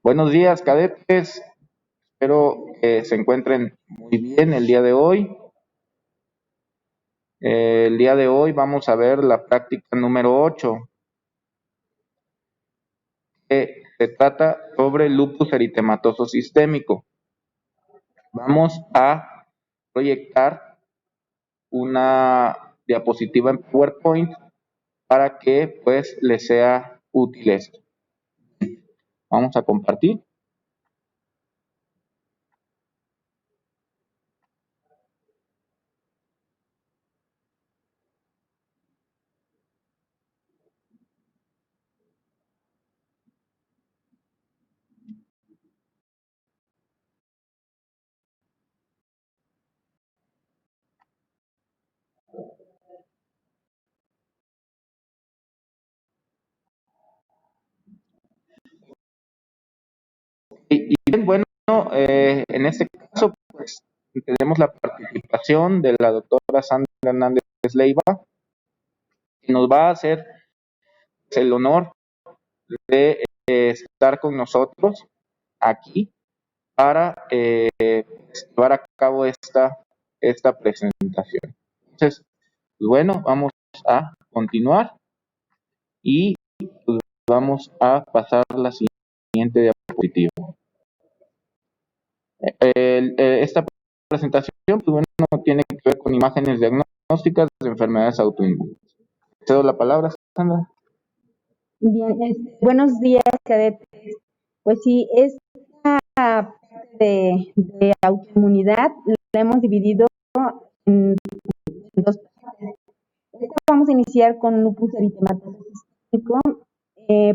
Buenos días, cadetes. Espero que se encuentren muy bien el día de hoy. El día de hoy vamos a ver la práctica número 8, que se trata sobre lupus eritematoso sistémico. Vamos a proyectar una diapositiva en PowerPoint para que pues les sea útil esto. Vamos a compartir. Y bien, bueno, en este caso, pues tenemos la participación de la doctora Sandra Hernández Leiva, que nos va a hacer el honor de estar con nosotros aquí para llevar a cabo esta presentación. Entonces, pues bueno, vamos a continuar y pues, vamos a pasar la siguiente diapositiva. Esta presentación, pues bueno, tiene que ver con imágenes diagnósticas de enfermedades autoinmunes. Te doy la palabra, Sandra. Bien, buenos días, cadetes. Pues sí, esta parte de autoinmunidad la hemos dividido en dos partes. Vamos a iniciar con lupus eritematoso sistémico.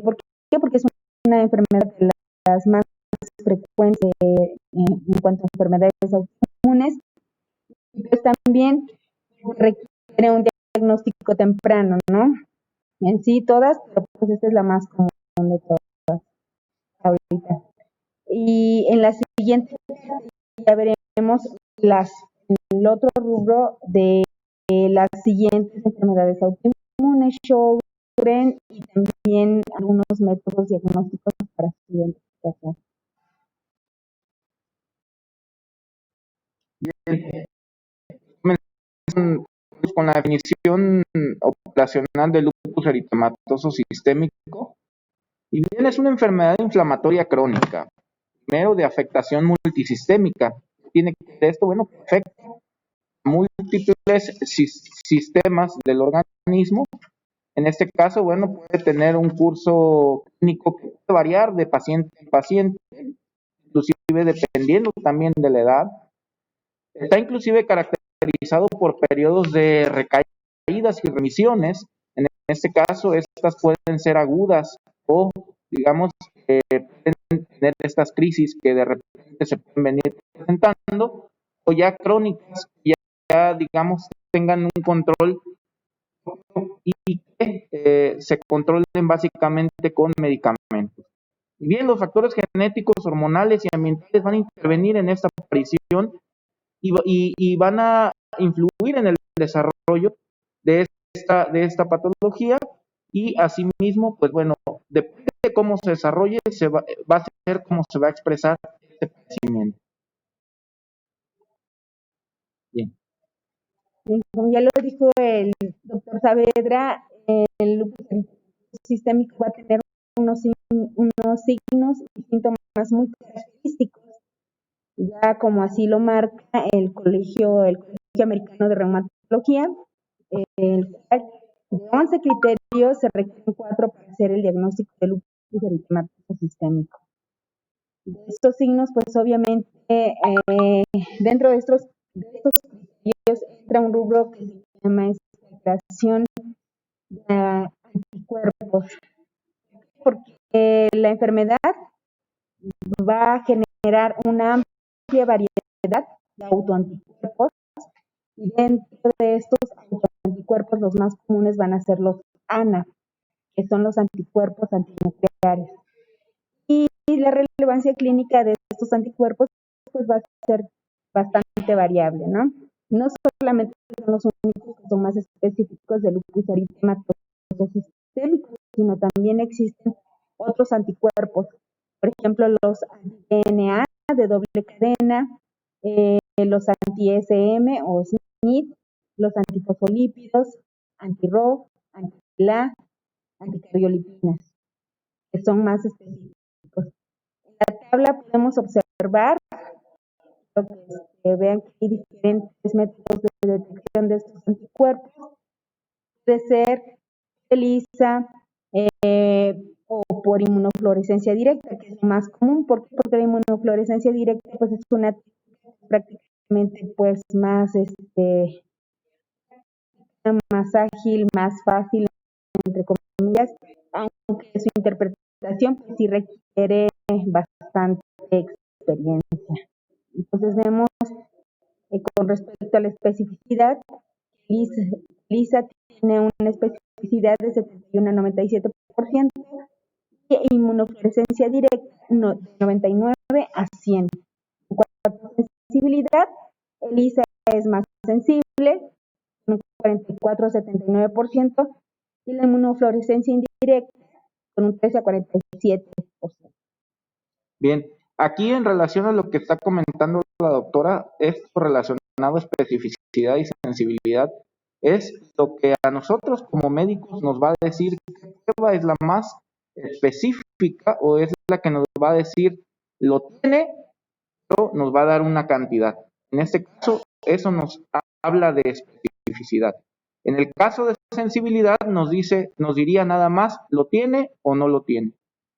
¿Por qué? Porque es una enfermedad de las más frecuentes en cuanto a enfermedades autoinmunes. Pues también requiere un diagnóstico temprano, ¿no? En sí todas, pero pues esta es la más común de todas ahorita. Y en la siguiente ya veremos el otro rubro de las siguientes enfermedades autoinmunes, Sjögren, y también algunos métodos diagnósticos para su identificación. Bien. Con la definición operacional del lupus eritematoso sistémico, y bien es una enfermedad inflamatoria crónica, primero de afectación multisistémica. Tiene que ser esto, bueno, afecta múltiples sistemas del organismo. En este caso, bueno, puede tener un curso clínico que puede variar de paciente en paciente, inclusive dependiendo también de la edad. Está inclusive caracterizado por periodos de recaídas y remisiones. En este caso, estas pueden ser agudas o, digamos, pueden tener estas crisis que de repente se pueden venir presentando, o ya crónicas, ya digamos, tengan un control y que se controlen básicamente con medicamentos. Y bien, los factores genéticos, hormonales y ambientales van a intervenir en esta aparición y van a influir en el desarrollo de esta patología, y asimismo, pues bueno, depende de cómo se desarrolle, va a ser cómo se va a expresar este padecimiento. Bien. Como ya lo dijo el doctor Saavedra, el lupus sistémico va a tener unos signos y síntomas muy característicos, ya como así lo marca el Colegio Americano de Reumatología, el cual de 11 criterios se requieren 4 para hacer el diagnóstico de lupus eritematoso sistémico. De estos signos, pues obviamente dentro de estos criterios entra un rubro que se llama creación de anticuerpos, porque la enfermedad va a generar una amplia variedad de autoanticuerpos, y dentro de estos autoanticuerpos los más comunes van a ser los ANA, que son los anticuerpos antinucleares. Y la relevancia clínica de estos anticuerpos pues va a ser bastante variable, ¿no? No solamente son los únicos que son más específicos del lupus eritematoso sistémico, sino también existen otros anticuerpos, por ejemplo, los anti-DNA de doble cadena, los anti-SM o SNP, los antifosfolípidos, anti-RO, anti-LA, anticardiolipinas, que son más específicos. En la tabla podemos observar que vean que hay diferentes métodos de detección de estos anticuerpos. Puede ser ELISA o por inmunofluorescencia directa, que es lo más común. ¿Por qué? Porque la inmunofluorescencia directa pues es una prácticamente pues más más ágil, más fácil, entre comillas, aunque su interpretación pues sí requiere bastante experiencia. Entonces vemos con respecto a la especificidad, LISA tiene una especificidad de 71 a 97% y inmunofluorescencia directa de 99 a 100. En cuanto a sensibilidad, ELISA es más sensible, con un 44 a 79%, y la inmunofluorescencia indirecta con un 13 a 47%. Bien, aquí en relación a lo que está comentando la doctora, esto relacionado a especificidad y sensibilidad, es lo que a nosotros como médicos nos va a decir qué prueba es la más específica o es la que nos va a decir lo tiene, pero nos va a dar una cantidad. En este caso, eso nos habla de especificidad. En el caso de sensibilidad nos diría nada más lo tiene o no lo tiene.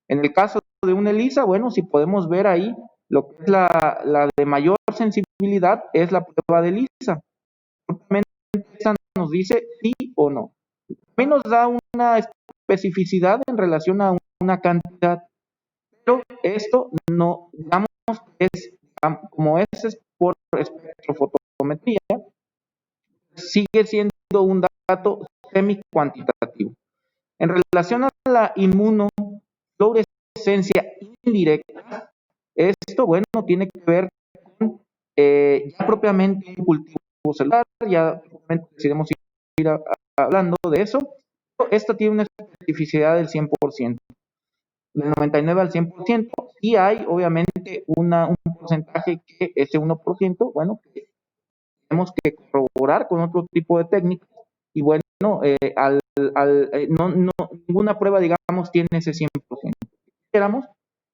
En el caso de una ELISA, bueno, si podemos ver ahí, lo que es la de mayor sensibilidad es la prueba de ELISA. Esa nos dice sí o no. También nos da una especificidad en relación a una cantidad, pero esto no, digamos, es como es por espectrofotometría, sigue siendo un dato semi-cuantitativo. En relación a la inmunofluorescencia indirecta, esto, bueno, tiene que ver con ya propiamente un cultivo celular, ya propiamente ir hablando de eso. Esto tiene una especificidad del 100%, del 99 al 100%, y hay obviamente un porcentaje que ese 1%, bueno, que tenemos que corroborar con otro tipo de técnicas, y bueno, ninguna prueba, digamos, tiene ese 100%.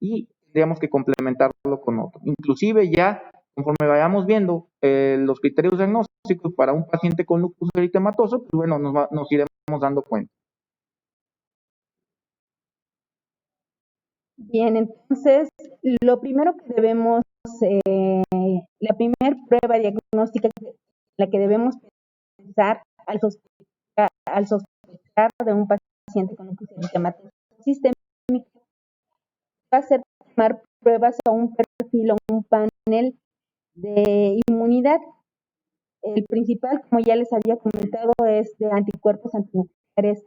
Y tendríamos que complementarlo con otro. Inclusive ya, conforme vayamos viendo los criterios diagnósticos para un paciente con lupus eritematoso, pues bueno, nos iremos dando cuenta. Bien, entonces, lo primero que debemos, la primera prueba diagnóstica la que debemos pensar al sospechar de un paciente con lupus eritematoso sistémico va a ser tomar pruebas o un perfil o un panel de inmunidad. El principal, como ya les había comentado, es de anticuerpos antinucleares,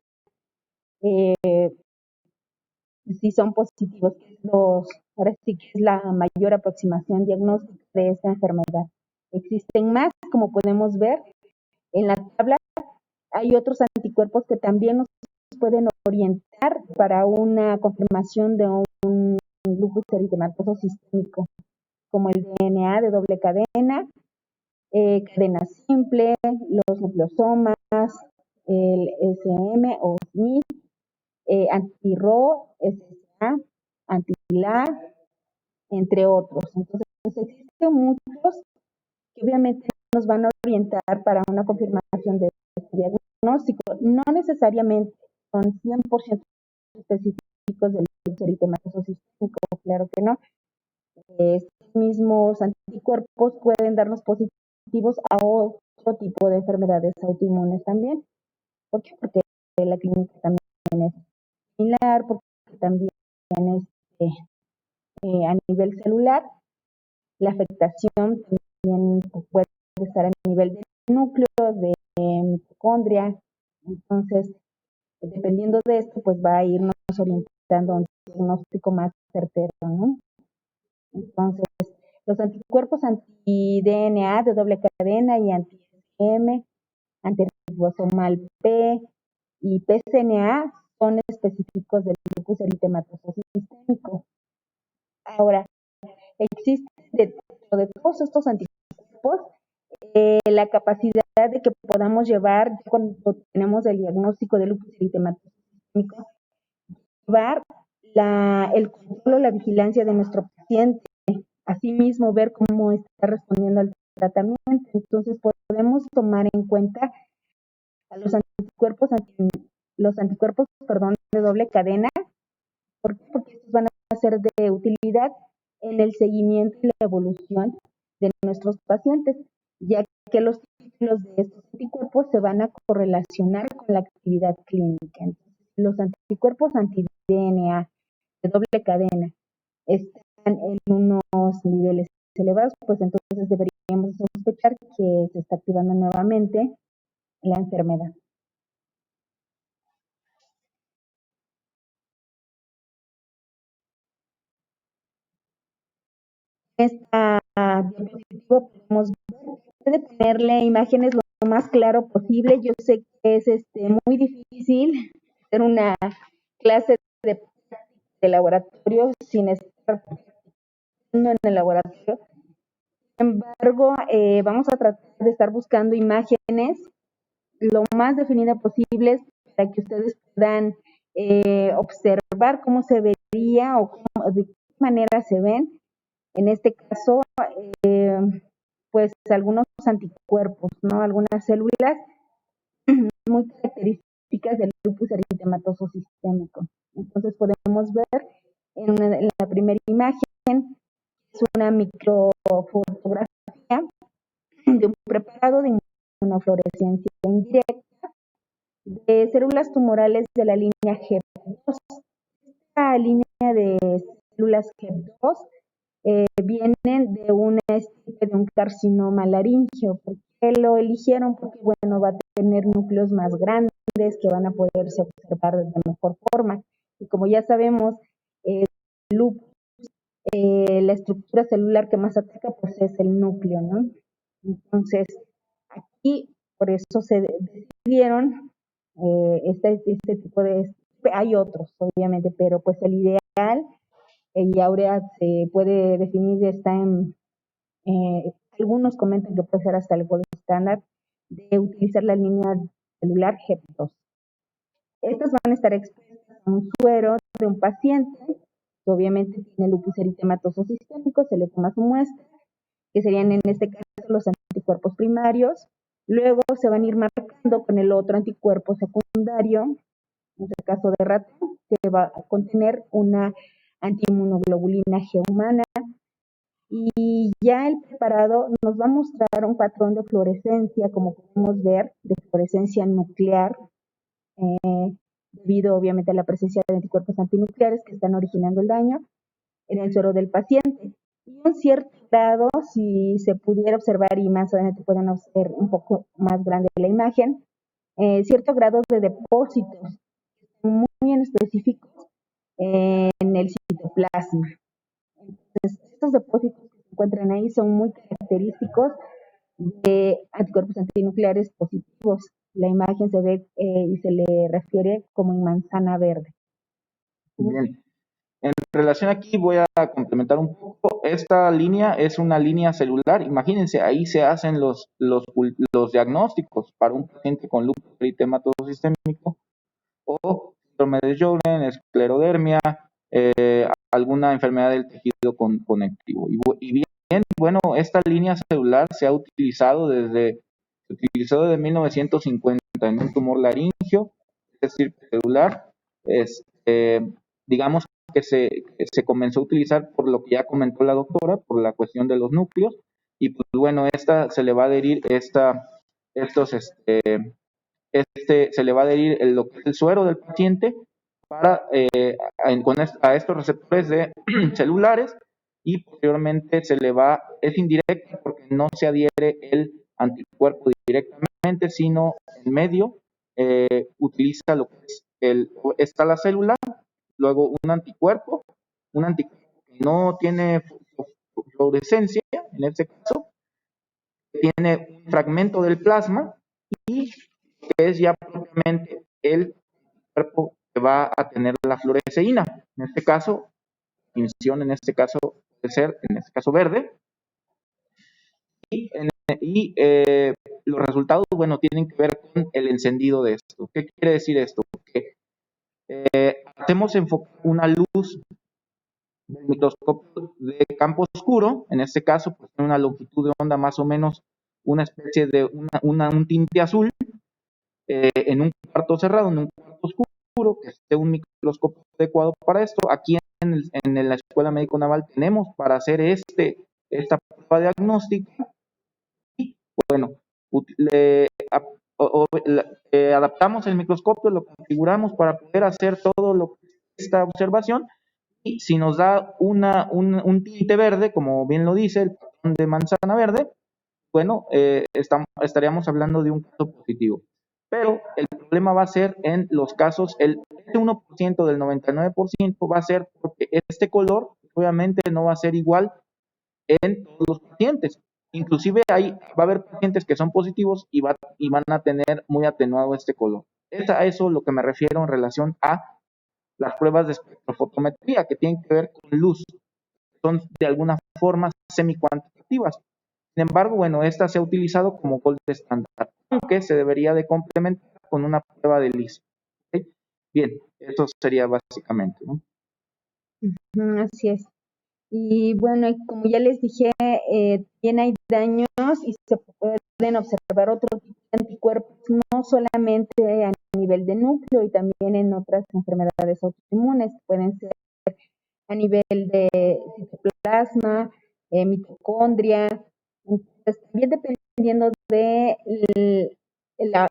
si son positivos, ahora sí que es la mayor aproximación diagnóstica de esta enfermedad. Existen más, como podemos ver en la tabla, hay otros anticuerpos que también nos pueden orientar para una confirmación de un lupus eritematoso sistémico, como el DNA de doble cadena, cadena simple, los nucleosomas, el SM o SNP, anti-RO, SSA, anti-LA, entre otros. Entonces, existen muchos que obviamente nos van a orientar para una confirmación de este diagnóstico. No necesariamente son 100% específicos del eritematoso sistémico, claro que no. Estos mismos anticuerpos pueden darnos positivos a otro tipo de enfermedades autoinmunes también. ¿Por qué? Porque la clínica también es similar, porque también es a nivel celular, la afectación también puede estar a nivel del núcleo, de mitocondria. Entonces, dependiendo de esto, pues va a irnos orientando a un diagnóstico más certero, ¿no? Entonces, los anticuerpos anti-DNA de doble cadena y anti-SM, anti ribosomal P y PCNA son específicos del lupus eritematoso sistémico. Ahora, existe dentro de todos estos anticuerpos la capacidad de que podamos llevar, cuando tenemos el diagnóstico de lupus eritematoso sistémico, llevar el control o la vigilancia de nuestro paciente, asimismo ver cómo está respondiendo al tratamiento. Entonces podemos tomar en cuenta a los anticuerpos de doble cadena. ¿Por qué? Porque estos van a ser de utilidad en el seguimiento y la evolución de nuestros pacientes, ya que los títulos de estos anticuerpos se van a correlacionar con la actividad clínica. Entonces, los anticuerpos anti-DNA de doble cadena están en unos niveles elevados, pues entonces deberíamos sospechar que se está activando nuevamente la enfermedad. Esta diapositiva podemos puede ponerle imágenes lo más claro posible. Yo sé que es muy difícil hacer una clase de laboratorio sin estar en el laboratorio. Sin embargo, vamos a tratar de estar buscando imágenes lo más definidas posibles para que ustedes puedan observar cómo se vería o de qué manera se ven. En este caso, pues algunos anticuerpos, ¿no? Algunas células muy características del lupus eritematoso sistémico. Entonces podemos ver en la primera imagen, es una microfotografía de un preparado de inmunofluorescencia indirecta de células tumorales de la línea GEP2. Esta línea de células GEP2 vienen de una estirpe de un carcinoma laríngeo. ¿Por qué lo eligieron? Porque, bueno, va a tener núcleos más grandes que van a poderse observar de mejor forma. Y como ya sabemos, lupus, la estructura celular que más ataca, pues es el núcleo, ¿no? Entonces, aquí, por eso se decidieron este tipo de... Hay otros, obviamente, pero pues el ideal y Aurea se puede definir, está en, algunos comentan que puede ser hasta el gold estándar de utilizar la línea celular GEP2. Estas van a estar expuestas a un suero de un paciente que obviamente tiene lupus eritematoso sistémico, se le toma su muestra, que serían en este caso los anticuerpos primarios, luego se van a ir marcando con el otro anticuerpo secundario, en este caso de ratón, que va a contener una antiinmunoglobulina G humana, y ya el preparado nos va a mostrar un patrón de fluorescencia, como podemos ver, de fluorescencia nuclear, debido obviamente a la presencia de anticuerpos antinucleares que están originando el daño en el suero del paciente. Y un cierto grado, si se pudiera observar, y más adelante pueden hacer un poco más grande la imagen, cierto grado de depósitos muy en específicos en el citoplasma. Entonces, estos depósitos que se encuentran ahí son muy característicos de anticuerpos antinucleares positivos. La imagen se ve y se le refiere como en manzana verde. Bien. En relación aquí voy a complementar un poco. Esta línea es una línea celular. Imagínense, ahí se hacen los diagnósticos para un paciente con lupus eritematoso sistémico o síndrome de Sjögren, esclerodermia, alguna enfermedad del tejido conectivo. Y bien, bueno, esta línea celular se utilizó desde 1950 en un tumor laringio, es decir, celular. Digamos que se comenzó a utilizar por lo que ya comentó la doctora, por la cuestión de los núcleos, y pues bueno, se le va a adherir se le va a adherir lo que es el suero del paciente para a estos receptores celulares, y posteriormente es indirecto porque no se adhiere el anticuerpo directamente, sino en medio utiliza lo que es está la célula, luego un anticuerpo que no tiene fluorescencia, en este caso, tiene un fragmento del plasma, y que es ya propiamente el cuerpo que va a tener la fluoresceína. En este caso, definición en este caso puede ser, en este caso verde, y los resultados, bueno, tienen que ver con el encendido de esto. ¿Qué quiere decir esto? Que hacemos enfocar una luz del microscopio de campo oscuro, en este caso, pues tiene una longitud de onda más o menos una especie de un tinte azul, en un cuarto cerrado, en un cuarto oscuro, que esté un microscopio adecuado para esto. Aquí en la Escuela Médico Naval tenemos para hacer esta prueba diagnóstica. Y bueno, adaptamos el microscopio, lo configuramos para poder hacer todo esta observación, y si nos da un tinte verde, como bien lo dice el patrón de manzana verde, bueno, estaríamos hablando de un caso positivo. Pero el problema va a ser en los casos, este 1% del 99% va a ser porque este color obviamente no va a ser igual en todos los pacientes. Inclusive va a haber pacientes que son positivos y van a tener muy atenuado este color. Es a eso lo que me refiero en relación a las pruebas de espectrofotometría que tienen que ver con luz. Son de alguna forma semicuantitativas. Sin embargo, bueno, esta se ha utilizado como gold estándar, aunque se debería de complementar con una prueba de LIS. ¿Okay? Bien, eso sería básicamente, ¿no? Así es. Y bueno, como ya les dije, también hay daños y se pueden observar otro tipo de anticuerpos, no solamente a nivel de núcleo y también en otras enfermedades autoinmunes, pueden ser a nivel de citoplasma, mitocondria. Entonces, también dependiendo de la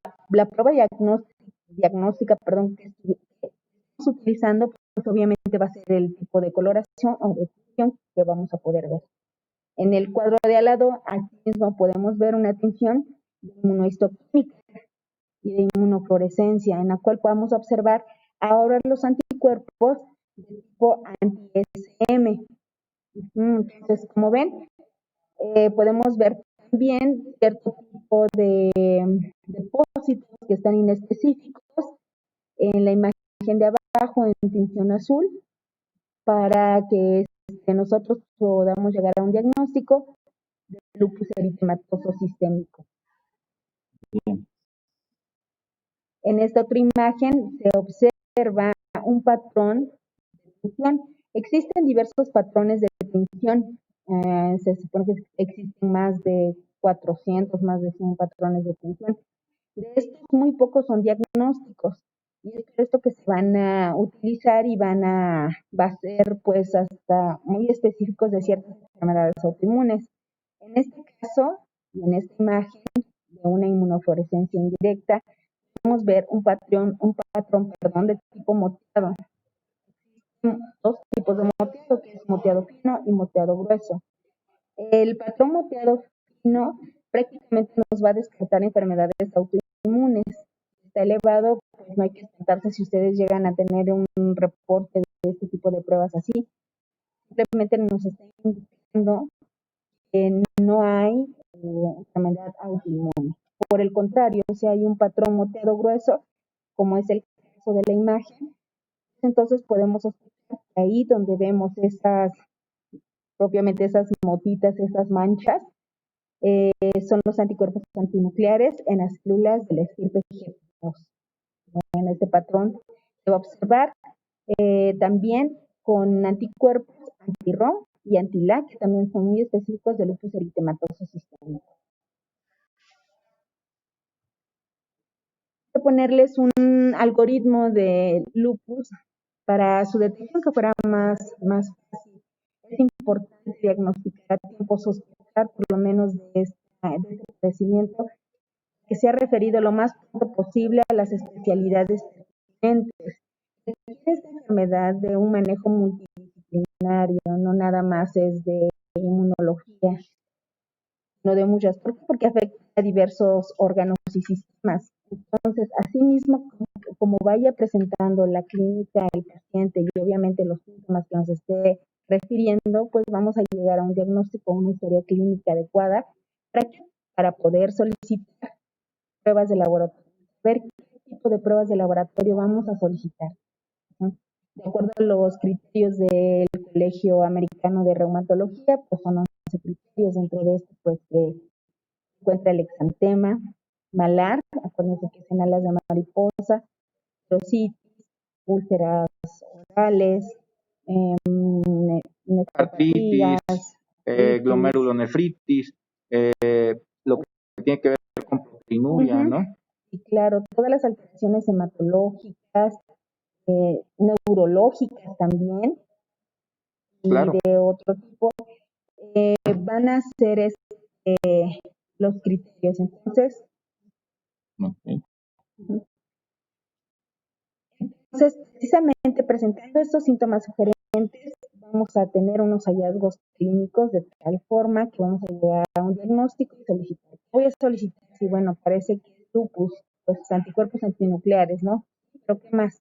prueba diagnóstica, perdón, que estamos utilizando, pues obviamente va a ser el tipo de coloración o de función que vamos a poder ver. En el cuadro de al lado, aquí mismo podemos ver una tinción de inmunohistoquímica y de inmunofluorescencia, en la cual podamos observar ahora los anticuerpos de tipo anti-SM. Entonces, como ven, podemos ver también cierto tipo de depósitos que están inespecíficos en la imagen de abajo en tinción azul para que nosotros podamos llegar a un diagnóstico de lupus eritematoso sistémico. Bien. En esta otra imagen se observa un patrón de tinción. Existen diversos patrones de tinción. Se supone que existen más de 400, más de 100 patrones de tinción. De estos, muy pocos son diagnósticos. Y es por esto que se van a utilizar y va a ser pues hasta muy específicos de ciertas enfermedades autoinmunes. En este caso, y en esta imagen de una inmunofluorescencia indirecta, podemos ver un patrón, de tipo moteado. Existen dos tipos de moteado, que es moteado fino y moteado grueso. El patrón moteado fino prácticamente nos va a descartar enfermedades autoinmunes. Está elevado, pues no hay que espantarse si ustedes llegan a tener un reporte de este tipo de pruebas así. Simplemente nos está indicando que no hay enfermedad autoinmune. Por el contrario, si hay un patrón moteado grueso, como es el caso de la imagen, entonces podemos sospechar que ahí donde vemos propiamente esas motitas, esas manchas, son los anticuerpos antinucleares en las células de la estirpe G2. En este patrón se va a observar también con anticuerpos anti-ROM y anti-LA, que también son muy específicos de lupus eritematoso sistémico. Voy a ponerles un algoritmo de lupus para su detección que fuera más fácil. Es importante diagnosticar a tiempo, sospechar por lo menos de este padecimiento, que sea referido lo más pronto posible a las especialidades pertinentes. Esta enfermedad de un manejo multidisciplinario, no nada más es de inmunología, sino de muchas. ¿Por qué? Porque afecta a diversos órganos y sistemas. Entonces, asimismo, como vaya presentando la clínica el paciente y obviamente los síntomas que nos esté refiriendo, pues vamos a llegar a un diagnóstico, una historia clínica adecuada para poder solicitar pruebas de laboratorio ver qué tipo de pruebas de laboratorio vamos a solicitar. ¿No? De acuerdo a los criterios del Colegio Americano de Reumatología, pues son 11 criterios. Dentro de esto, pues se encuentra el exantema malar, acuérdense que es en alas de mariposa, trocitis, úlceras orales, Artritis, nefropatías, glomerulonefritis, lo que tiene que ver con proteinuria, ¿no? Y claro, todas las alteraciones hematológicas, neurológicas también, y Claro. de otro tipo, van a ser los criterios. Entonces, Okay. Precisamente presentando estos síntomas sugerentes, vamos a tener unos hallazgos clínicos de tal forma que vamos a llegar a un diagnóstico y solicitar. Voy a solicitar si, bueno, parece que es lupus, pues anticuerpos antinucleares, ¿no? Pero ¿qué más?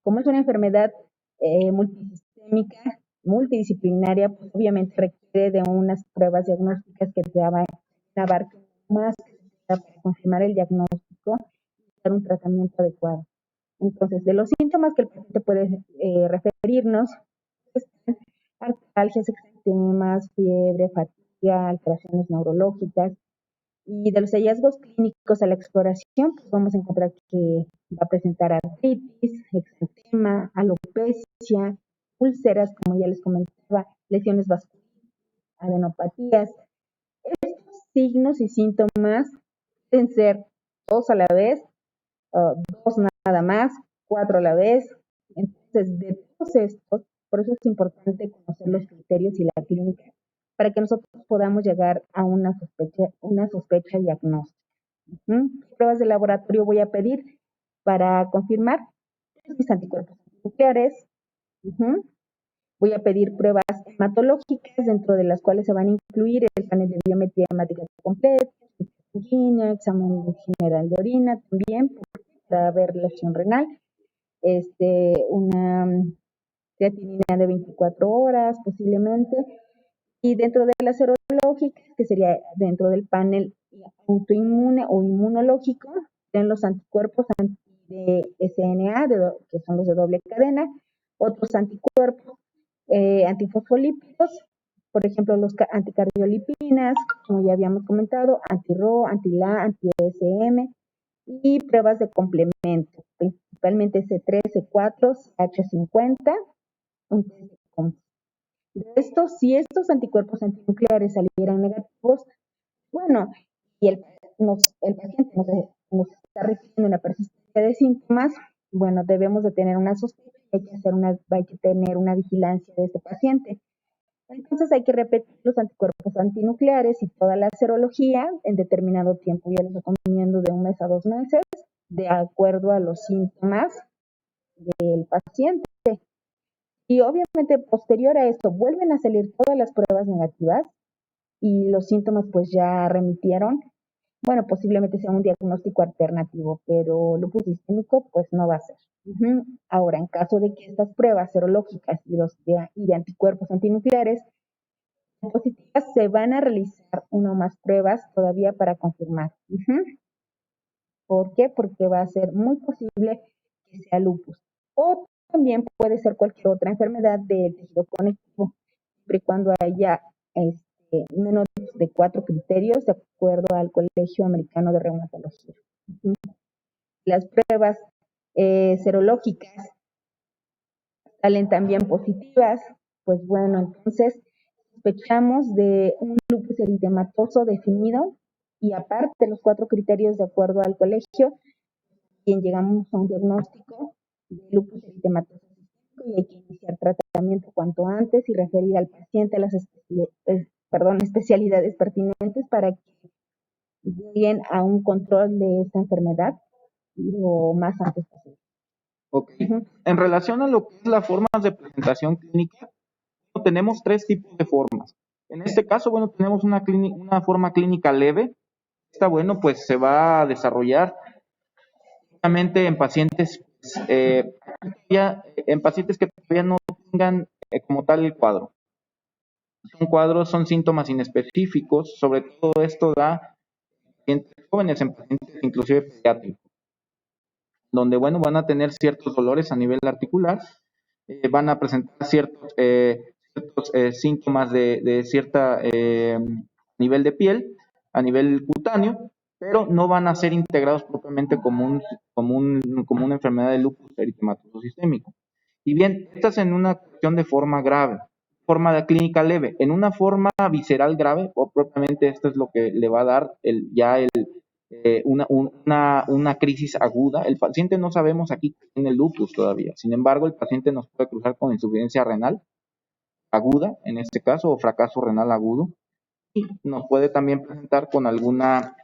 Como es una enfermedad multisistémica, multidisciplinaria, pues obviamente requiere de unas pruebas diagnósticas que te abarquen más para confirmar el diagnóstico y dar un tratamiento adecuado. Entonces, de los síntomas que el paciente puede referirnos, están artralgias, exantemas, fiebre, fatiga, alteraciones neurológicas. Y de los hallazgos clínicos a la exploración, pues vamos a encontrar que va a presentar artritis, exantema, alopecia, úlceras, como ya les comentaba, lesiones vasculares, adenopatías. Estos signos y síntomas pueden ser todos a la vez, dos nada más, cuatro a la vez. Entonces, de todos estos, por eso es importante conocer los criterios y la clínica para que nosotros podamos llegar a una sospecha diagnóstica. Pruebas de laboratorio voy a pedir para confirmar mis anticuerpos nucleares. Voy a pedir pruebas hematológicas, dentro de las cuales se van a incluir el panel de biometría hemática completa, sanguínea, examen general de orina también, para ver lesión renal, una creatinina de 24 horas posiblemente, y dentro de las serológicas, que sería dentro del panel autoinmune o inmunológico, tienen los anticuerpos de SNA, que son los de doble cadena, otros anticuerpos antifosfolípidos, por ejemplo, los anticardiolipinas, como ya habíamos comentado, anti-RO, anti-LA, anti-ESM, y pruebas de complemento, principalmente C3, C4, H50, de estos, si estos anticuerpos antinucleares salieran negativos, bueno, y el paciente nos está refiriendo una persistencia de síntomas, bueno, debemos de tener una sospecha, hay que tener una vigilancia de este paciente. Entonces hay que repetir los anticuerpos antinucleares y toda la serología en determinado tiempo. Yo les recomiendo de 1 mes a 2 meses, de acuerdo a los síntomas del paciente. Y obviamente posterior a esto vuelven a salir todas las pruebas negativas y los síntomas pues ya remitieron. Bueno, posiblemente sea un diagnóstico alternativo, pero lupus sistémico pues no va a ser. Ahora, en caso de que estas pruebas serológicas y de anticuerpos antinucleares positivas, se van a realizar una o más pruebas todavía para confirmar. ¿Por qué? Porque va a ser muy posible que sea lupus. O también puede ser cualquier otra enfermedad del tejido conectivo, siempre y cuando haya menos de 4 criterios de acuerdo al Colegio Americano de Reumatología. Las pruebas serológicas salen también positivas, pues bueno, entonces sospechamos de un lupus eritematoso definido y aparte los 4 criterios de acuerdo al colegio, bien llegamos a un diagnóstico de lupus eritematoso y hay que iniciar tratamiento cuanto antes y referir al paciente a las especialidades pertinentes para que lleguen a un control de esta enfermedad lo más antes posible. Okay. En relación a lo que es las formas de presentación clínica, tenemos 3 tipos de formas. En este caso, bueno, tenemos una forma clínica leve. Esta, bueno, pues se va a desarrollar en pacientes, en pacientes que todavía no tengan como tal el cuadro. Son cuadros, son síntomas inespecíficos, sobre todo esto da en pacientes jóvenes, en pacientes inclusive pediátricos. donde, bueno, van a tener ciertos dolores a nivel articular, van a presentar ciertos síntomas de cierta nivel de piel, a nivel cutáneo, pero no van a ser integrados propiamente como una enfermedad de lupus eritematoso sistémico. Y bien, estas en una cuestión de forma grave, forma de clínica leve, en una forma visceral grave, o propiamente esto es lo que le va a dar una crisis aguda. El paciente no sabemos aquí que tiene lupus todavía, sin embargo, el paciente nos puede cruzar con insuficiencia renal aguda, en este caso, o fracaso renal agudo, y nos puede también presentar con alguna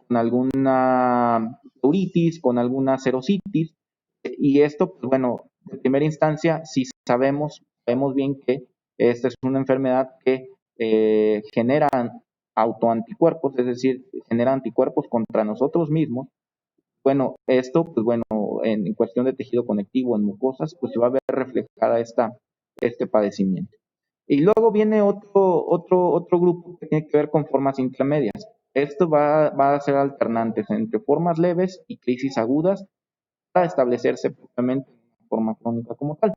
pleuritis, con alguna serositis, y esto, pues bueno, de primera instancia, si sabemos bien que esta es una enfermedad que genera autoanticuerpos, es decir, genera anticuerpos contra nosotros mismos. Bueno, esto, pues bueno, en cuestión de tejido conectivo, en mucosas, pues se va a ver reflejada este padecimiento. Y luego viene otro grupo que tiene que ver con formas intermedias. Esto va a ser alternantes entre formas leves y crisis agudas para establecerse propiamente en una forma crónica como tal.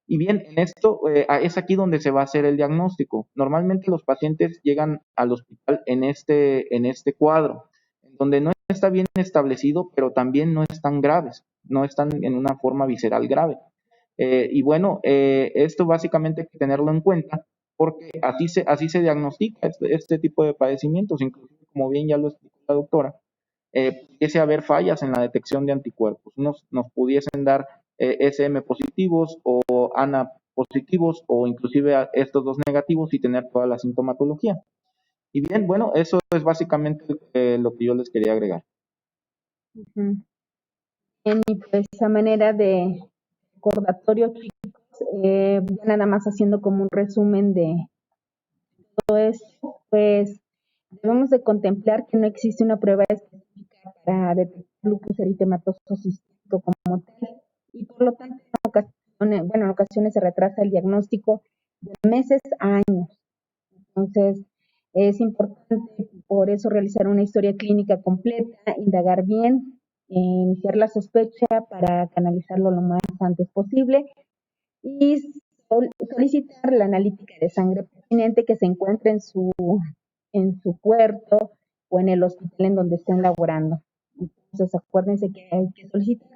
Y bien, en esto es aquí donde se va a hacer el diagnóstico. Normalmente los pacientes llegan al hospital en este cuadro, en donde no está bien establecido, pero también no están graves, no están en una forma visceral grave. Y bueno, esto básicamente hay que tenerlo en cuenta, porque así se diagnostica este tipo de padecimientos, incluso como bien ya lo explicó la doctora, pudiese haber fallas en la detección de anticuerpos. Nos pudiesen dar SM positivos o ANA positivos o inclusive estos dos negativos y tener toda la sintomatología. Y bien, bueno, eso es básicamente lo que yo les quería agregar. Ujú. Y pues a manera de recordatorio, chicos, ya nada más haciendo como un resumen de todo esto, pues debemos de contemplar que no existe una prueba específica para detectar lupus eritematoso sistémico como tal, y por lo tanto en ocasiones se retrasa el diagnóstico de meses a años. Entonces, es importante por eso realizar una historia clínica completa, indagar bien, iniciar la sospecha para canalizarlo lo más antes posible y solicitar la analítica de sangre pertinente que se encuentre en su puerto o en el hospital en donde estén laborando. Entonces, acuérdense que hay que solicitar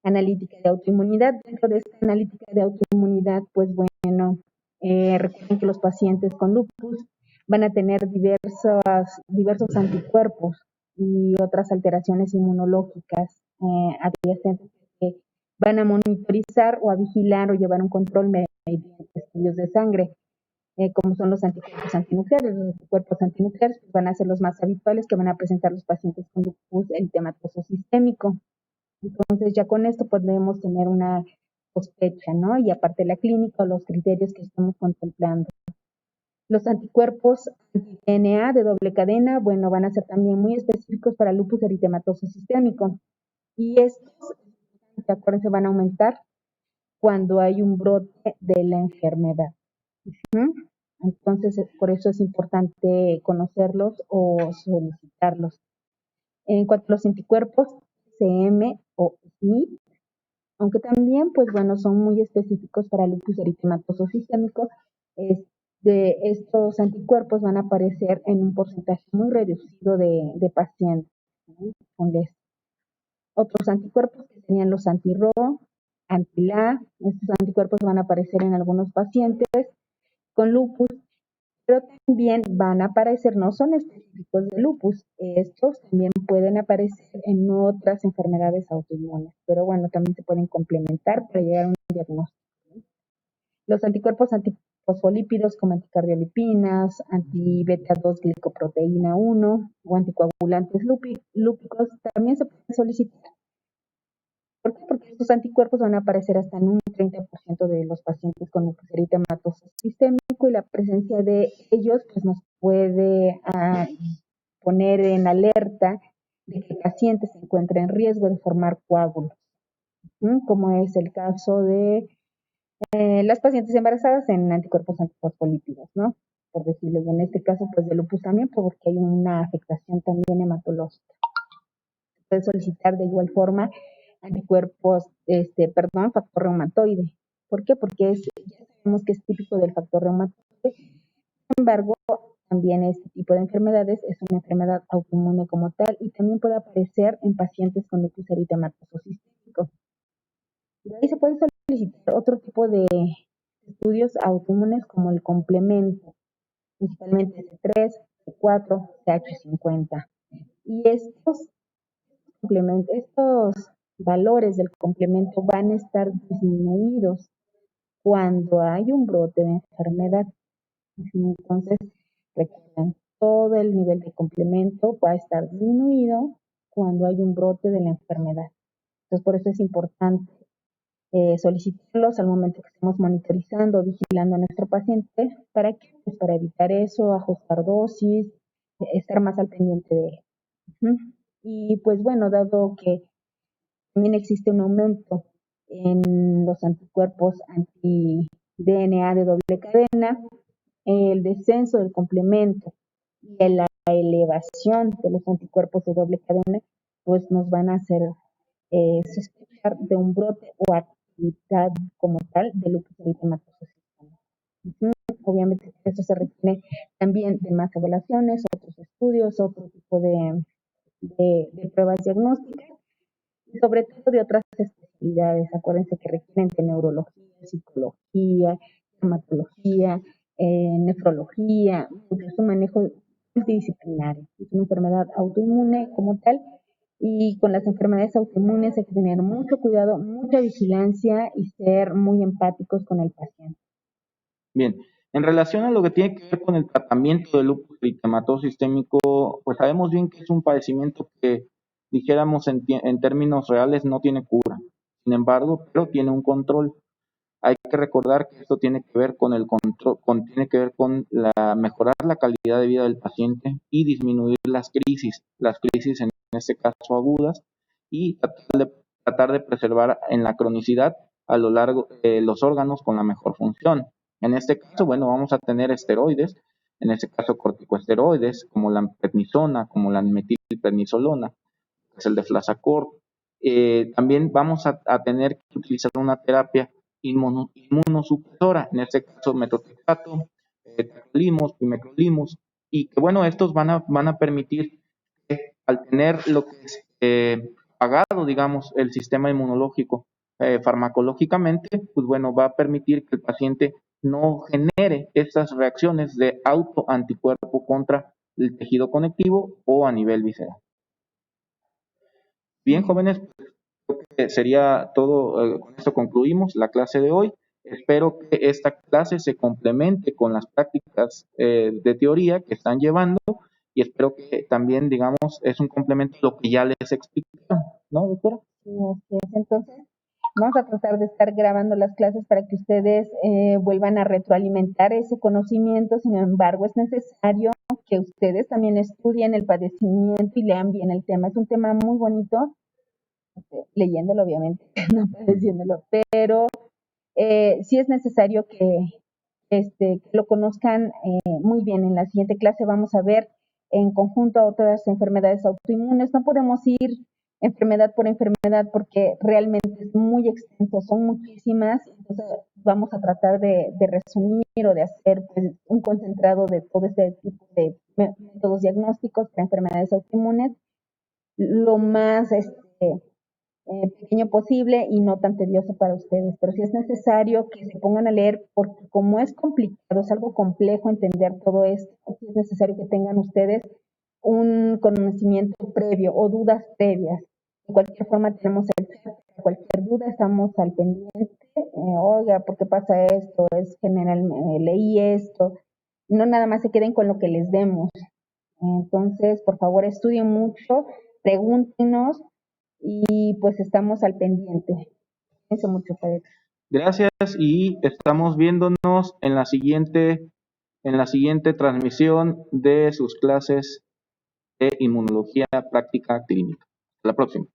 analítica de autoinmunidad. Dentro de esta analítica de autoinmunidad, pues bueno, recuerden que los pacientes con lupus van a tener diversos anticuerpos y otras alteraciones inmunológicas adyacentes que van a monitorizar o a vigilar o llevar un control mediante estudios de sangre, como son los anticuerpos antinucleares. Los anticuerpos antinucleares pues, van a ser los más habituales que van a presentar los pacientes con lupus eritematoso sistémico. Entonces ya con esto podemos tener una sospecha, ¿no? Y aparte la clínica o los criterios que estamos contemplando. Los anticuerpos anti-DNA de doble cadena, bueno, van a ser también muy específicos para lupus eritematoso sistémico. Y estos, acuérdense, van a aumentar cuando hay un brote de la enfermedad. ¿Mm? Entonces, por eso es importante conocerlos o solicitarlos. En cuanto a los anticuerpos, CM o SNP, aunque también, pues bueno, son muy específicos para lupus eritematoso sistémico, estos anticuerpos van a aparecer en un porcentaje muy reducido de pacientes, ¿no? Con otros anticuerpos que serían los anti-RO, anti-LA. Estos anticuerpos van a aparecer en algunos pacientes con lupus, pero también van a aparecer, no son específicos de lupus, estos también pueden aparecer en otras enfermedades autoinmunes, pero bueno, también se pueden complementar para llegar a un diagnóstico. Los anticuerpos antifosfolípidos como anticardiolipinas, anti-beta-2 glicoproteína 1 o anticoagulantes lúpicos también se pueden solicitar. ¿Por qué? Porque estos anticuerpos van a aparecer hasta en un 30% de los pacientes con lupus eritematoso sistémico, y la presencia de ellos pues nos puede poner en alerta de que el paciente se encuentra en riesgo de formar coágulos, como es el caso de las pacientes embarazadas en anticuerpos antifosfolípidos, ¿no? Por decirlo, y en este caso pues de lupus también, porque hay una afectación también hematológica. Se puede solicitar de igual forma anticuerpos, factor reumatoide. ¿Por qué? Porque ya sabemos que es típico del factor reumatoide. Sin embargo, también este tipo de enfermedades es una enfermedad autoinmune como tal y también puede aparecer en pacientes con lupus eritematoso sistémico. De ahí se puede solicitar otro tipo de estudios autoinmunes como el complemento, principalmente C3, C4, CH50. Y estos valores del complemento van a estar disminuidos cuando hay un brote de enfermedad. Entonces, recuerden, todo el nivel de complemento va a estar disminuido cuando hay un brote de la enfermedad. Entonces, por eso es importante solicitarlos al momento que estemos monitorizando, vigilando a nuestro paciente, para evitar eso, ajustar dosis, estar más al pendiente de él. Y pues bueno, dado que también existe un aumento en los anticuerpos anti-DNA de doble cadena, el descenso del complemento y la elevación de los anticuerpos de doble cadena, pues nos van a hacer sospechar de un brote o actividad como tal de lupus eritematoso sistémico. Obviamente esto se requiere también de más evaluaciones, otros estudios, otro tipo de pruebas diagnósticas y sobre todo de otras especialidades. Acuérdense que requieren de neurología, psicología, dermatología, nefrología, es un manejo multidisciplinario. Es una enfermedad autoinmune como tal y con las enfermedades autoinmunes hay que tener mucho cuidado, mucha vigilancia y ser muy empáticos con el paciente. Bien, en relación a lo que tiene que ver con el tratamiento del lupus eritematoso sistémico, pues sabemos bien que es un padecimiento que, dijéramos en términos reales, no tiene cura. Sin embargo, pero tiene un control. Hay que recordar que esto tiene que ver con el control, tiene que ver con mejorar la calidad de vida del paciente y disminuir las crisis en este caso agudas, y tratar de preservar en la cronicidad a lo largo de los órganos con la mejor función. En este caso, bueno, vamos a tener esteroides, en este caso corticosteroides, como la prednisona, como la metilprednisolona, que es el Deflazacort. También vamos a tener que utilizar una terapia inmunosupresora, en este caso metotrexato, tacrolimus, pimecrolimus, y que bueno, estos van a permitir que al tener lo que es pagado, digamos, el sistema inmunológico farmacológicamente, pues bueno, va a permitir que el paciente no genere estas reacciones de autoanticuerpo contra el tejido conectivo o a nivel visceral. Bien, jóvenes, pues, creo que sería todo. Con esto concluimos la clase de hoy. Espero que esta clase se complemente con las prácticas de teoría que están llevando y espero que también, digamos, es un complemento a lo que ya les expliqué, ¿no, doctora? Sí, así es. Entonces, vamos a tratar de estar grabando las clases para que ustedes vuelvan a retroalimentar ese conocimiento. Sin embargo, es necesario que ustedes también estudien el padecimiento y lean bien el tema. Es un tema muy bonito, leyéndolo obviamente, no padeciéndolo, pero sí es necesario que lo conozcan muy bien. En la siguiente clase vamos a ver en conjunto otras enfermedades autoinmunes. No podemos ir enfermedad por enfermedad porque realmente es muy extenso, son muchísimas. Entonces vamos a tratar de resumir o de hacer pues, un concentrado de todo este tipo de métodos diagnósticos para enfermedades autoinmunes lo más pequeño posible y no tan tedioso para ustedes, pero sí es necesario que se pongan a leer porque como es complicado, es algo complejo entender todo esto, sí es necesario que tengan ustedes un conocimiento previo o dudas previas. De cualquier forma tenemos el chat, cualquier duda estamos al pendiente, oiga, ¿por qué pasa esto? Es general, leí esto, no nada más se queden con lo que les demos. Entonces, por favor, estudien mucho, pregúntenos y pues estamos al pendiente. Eso mucho, Pedro. Gracias y estamos viéndonos en la siguiente transmisión de sus clases de inmunología práctica clínica. Hasta la próxima.